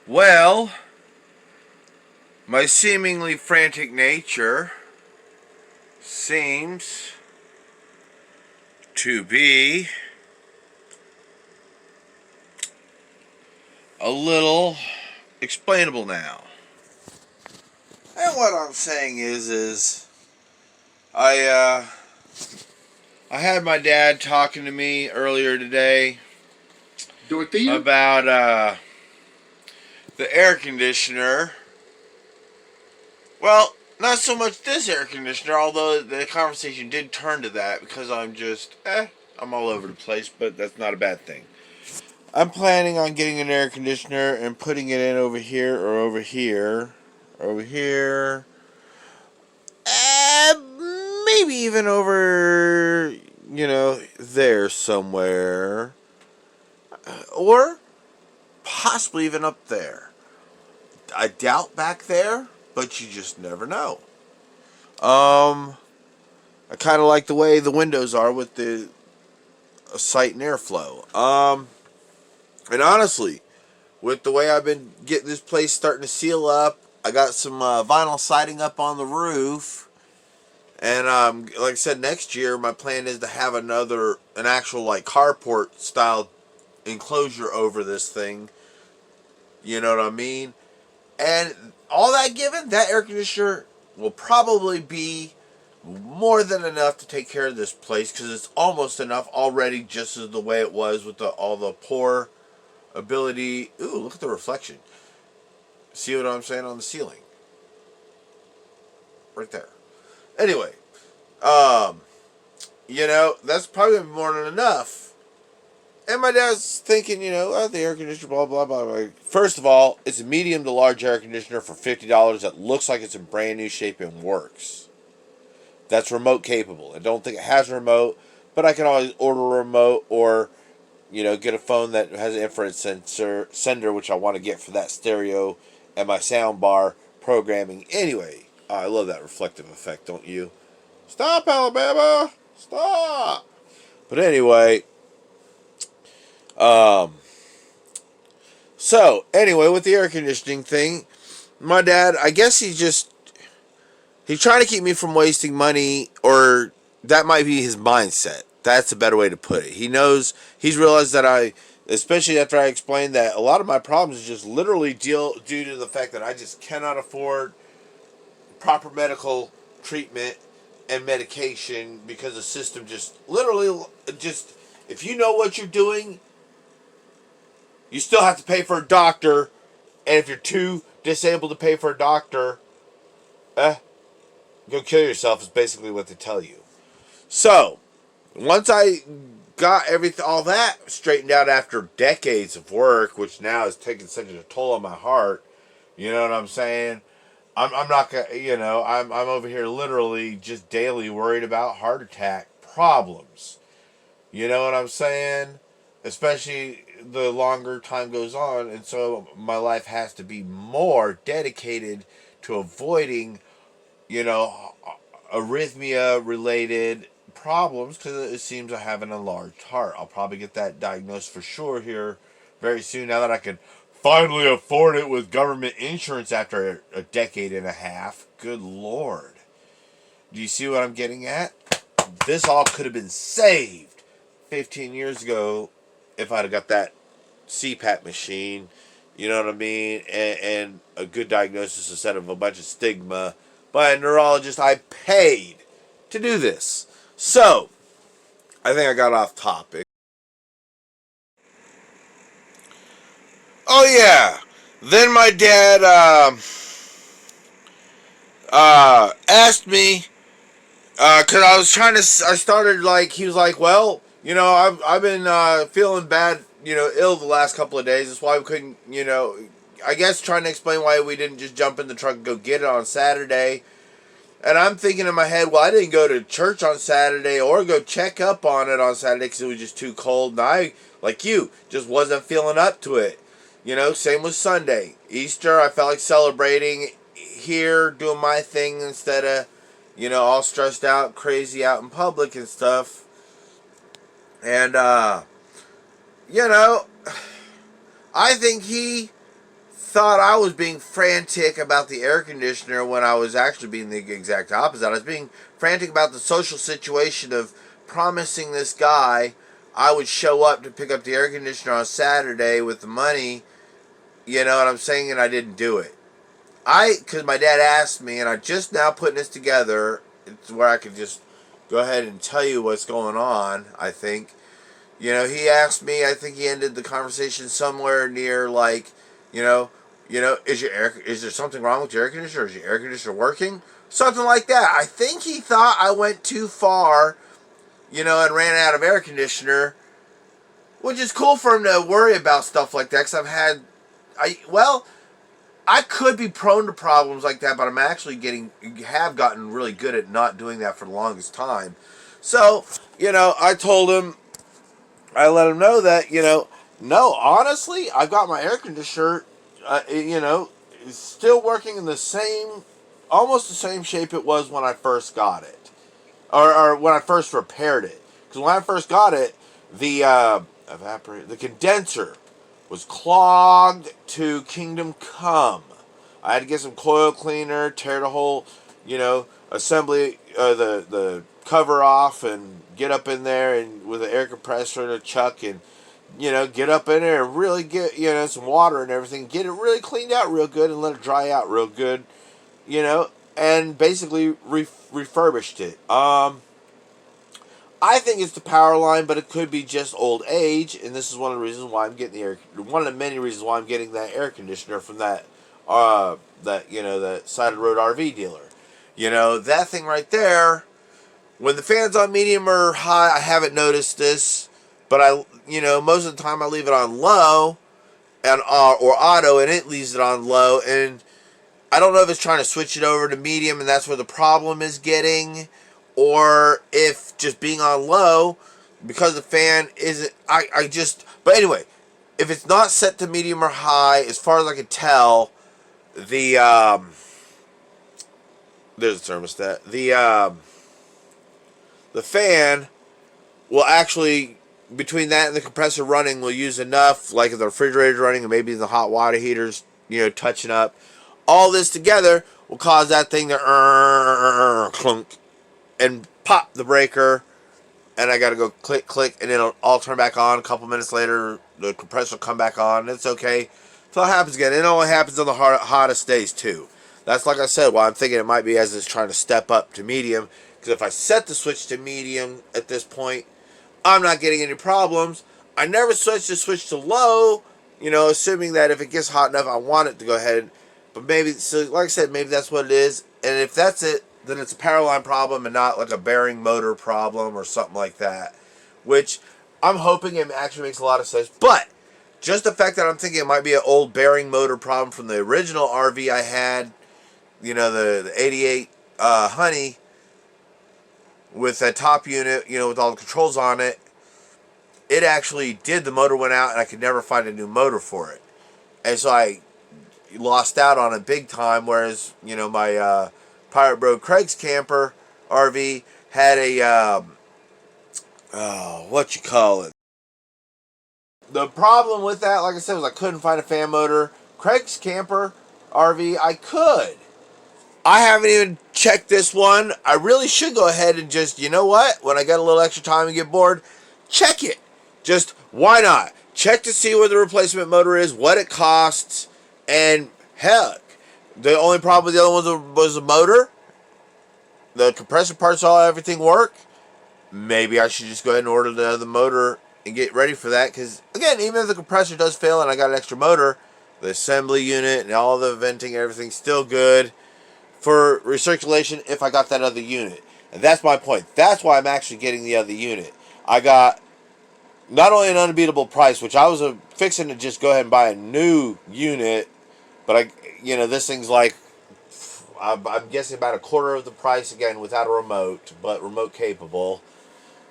Well, my seemingly frantic nature seems to be a little explainable now. And what I'm saying is I I had my dad talking to me earlier today Dorothea? about the air conditioner. Well, not so much this air conditioner, although the conversation did turn to that because I'm all over the place, but that's not a bad thing. I'm planning on getting an air conditioner and putting it in over here or over here, over here, uh, maybe even over, there somewhere, or possibly even up there. I doubt back there, but you just never know. I kind of like the way the windows are with the sight and airflow. And honestly, with the way I've been getting this place starting to seal up, I got some vinyl siding up on the roof. And like I said, next year my plan is to have an actual like carport style enclosure over this thing. You know what I mean? And all that given, that air conditioner will probably be more than enough to take care of this place because it's almost enough already, just as the way it was with all the poor ability. Ooh, look at the reflection. See what I'm saying on the ceiling? Right there. Anyway, um, that's probably more than enough. And my dad's thinking, the air conditioner, blah, blah, blah, blah. First of all, it's a medium to large air conditioner for $50 that looks like it's in brand new shape and works. That's remote capable. I don't think it has a remote, but I can always order a remote or, get a phone that has an infrared sender, which I want to get for that stereo and my sound bar programming. Anyway, I love that reflective effect, don't you? Stop, Alabama! Stop! But anyway, um, with the air conditioning thing, my dad, I guess he's trying to keep me from wasting money, or that might be his mindset. That's a better way to put it. He's realized that especially after I explained that a lot of my problems is just literally due to the fact that I just cannot afford proper medical treatment and medication because the system just literally just, if you know what you're doing, you still have to pay for a doctor, and if you're too disabled to pay for a doctor, eh, go kill yourself is basically what they tell you. So, once I got all that straightened out after decades of work, which now is taking such a toll on my heart, you know what I'm saying? I'm not gonna, I'm over here literally just daily worried about heart attack problems. You know what I'm saying? Especially the longer time goes on, and so my life has to be more dedicated to avoiding, you know, arrhythmia related problems because it seems I have an enlarged heart. I'll probably get that diagnosed for sure here very soon now that I can finally afford it with government insurance after a decade and a half. Good Lord. Do you see what I'm getting at? This all could have been saved 15 years ago if I'd have got that CPAP machine, you know what I mean, and a good diagnosis instead of a bunch of stigma by a neurologist I paid to do this. So, I think I got off topic. Oh yeah. Then my dad asked me because I was trying to. I started like he was like, well, I've been feeling bad, ill the last couple of days. That's why we couldn't, I guess trying to explain why we didn't just jump in the truck and go get it on Saturday. And I'm thinking in my head, well, I didn't go to church on Saturday or go check up on it on Saturday because it was just too cold. And I, like you, just wasn't feeling up to it. Same with Sunday. Easter, I felt like celebrating here, doing my thing instead of, all stressed out, crazy out in public and stuff. And, you know, I think he thought I was being frantic about the air conditioner when I was actually being the exact opposite. I was being frantic about the social situation of promising this guy I would show up to pick up the air conditioner on Saturday with the money, you know what I'm saying, and I didn't do it. Because my dad asked me, and I just now putting this together, it's where I could just go ahead and tell you what's going on, I think. You know, he asked me, I think he ended the conversation somewhere near like, you know, is there something wrong with your air conditioner? Is your air conditioner working? Something like that. I think he thought I went too far, you know, and ran out of air conditioner, which is cool for him to worry about stuff like that. Because I could be prone to problems like that, but I'm actually have gotten really good at not doing that for the longest time. So, you know, I let him know that, you know, no, honestly, I've got my air conditioner, you know, it's still working in almost the same shape it was when I first got it. Or when I first repaired it. Because when I first got it, the condenser was clogged to Kingdom Come. I had to get some coil cleaner, tear the whole, you know, assembly, the cover off, and get up in there and with an air compressor and a chuck, and you know, get up in there and really get, you know, some water and everything, get it really cleaned out real good and let it dry out real good, you know, and basically refurbished it. I think it's the power line, but it could be just old age, and this is one of the reasons why I'm getting one of the many reasons why I'm getting that air conditioner from that side of the road RV dealer. You know, that thing right there, when the fan's on medium or high, I haven't noticed this, but most of the time I leave it on low and or auto, and it leaves it on low, and I don't know if it's trying to switch it over to medium, and that's where the problem is getting, or if just being on low because the fan isn't. But anyway, if it's not set to medium or high, as far as I can tell, the there's the thermostat. The fan will actually, between that and the compressor running, will use enough, like if the refrigerator's running and maybe the hot water heater's, you know, touching up. All this together will cause that thing to clunk and pop the breaker, and I gotta go click, click, and it'll all turn back on. A couple minutes later, the compressor will come back on. It's okay. So it happens again. It only happens on the hottest days too. That's, like I said, why I'm thinking it might be as it's trying to step up to medium. Because if I set the switch to medium at this point, I'm not getting any problems. I never switch to low, you know, assuming that if it gets hot enough, I want it to go ahead. But maybe, so like I said, maybe that's what it is. And if that's it, then it's a power line problem and not like a bearing motor problem or something like that. Which I'm hoping it actually makes a lot of sense. But just the fact that I'm thinking it might be an old bearing motor problem from the original RV I had, you know, the 88 Honey, with that top unit, you know, with all the controls on it, it actually did. The motor went out, and I could never find a new motor for it. And so I lost out on it big time, whereas, you know, my Pirate Bro Craig's camper RV had a, what you call it? The problem with that, like I said, was I couldn't find a fan motor. Craig's camper RV, I could. I haven't even checked this one. I really should go ahead and just, you know what? When I get a little extra time and get bored, check it. Just, why not? Check to see where the replacement motor is, what it costs, and heck, the only problem with the other one was the motor. The compressor parts, everything work. Maybe I should just go ahead and order the other motor and get ready for that. Because, again, even if the compressor does fail and I got an extra motor, the assembly unit and all the venting, everything's still good for recirculation if I got that other unit. And that's my point. That's why I'm actually getting the other unit. I got not only an unbeatable price, which I was fixing to just go ahead and buy a new unit, but this thing's like, I'm guessing about a quarter of the price again without a remote, but remote capable.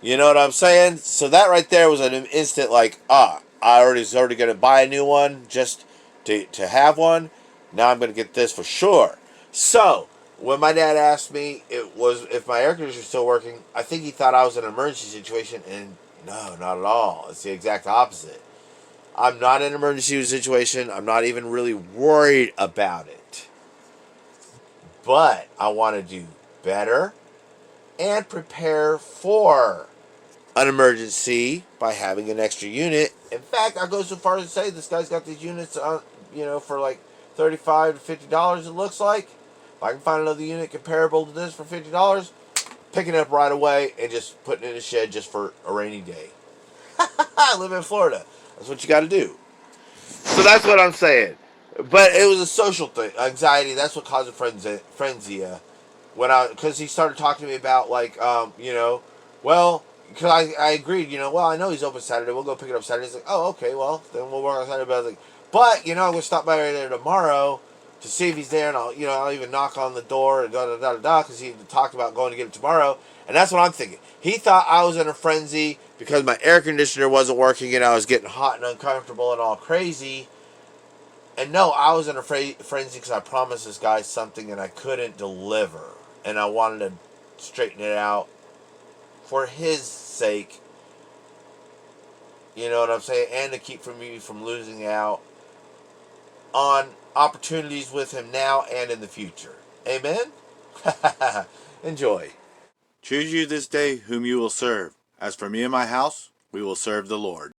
You know what I'm saying? So that right there was an instant like, I was already going to buy a new one just to have one. Now I'm going to get this for sure. So, when my dad asked me if my air conditioner was still working, I think he thought I was in an emergency situation, and no, not at all. It's the exact opposite. I'm not in an emergency situation. I'm not even really worried about it. But I want to do better and prepare for an emergency by having an extra unit. In fact, I'll go so far as to say this guy's got these units on, for like $35 to $50. It looks like. If I can find another unit comparable to this for $50, picking it up right away and just putting it in a shed just for a rainy day. I live in Florida. That's what you got to do. So that's what I'm saying. But it was a social thing, anxiety. That's what caused a frenzy. Because he started talking to me about like, well, because I agreed, well, I know he's open Saturday. We'll go pick it up Saturday. He's like, oh, okay, well, then we'll work on Saturday. But I was like, I'm gonna stop by right there tomorrow to see if he's there, and I'll even knock on the door and because he talked about going to get it tomorrow. And that's what I'm thinking. He thought I was in a frenzy because my air conditioner wasn't working and I was getting hot and uncomfortable and all crazy. And no, I was in a frenzy because I promised this guy something and I couldn't deliver. And I wanted to straighten it out for his sake. You know what I'm saying? And to keep me from losing out on opportunities with him now and in the future. Amen? Enjoy. Choose you this day whom you will serve. As for me and my house, we will serve the Lord.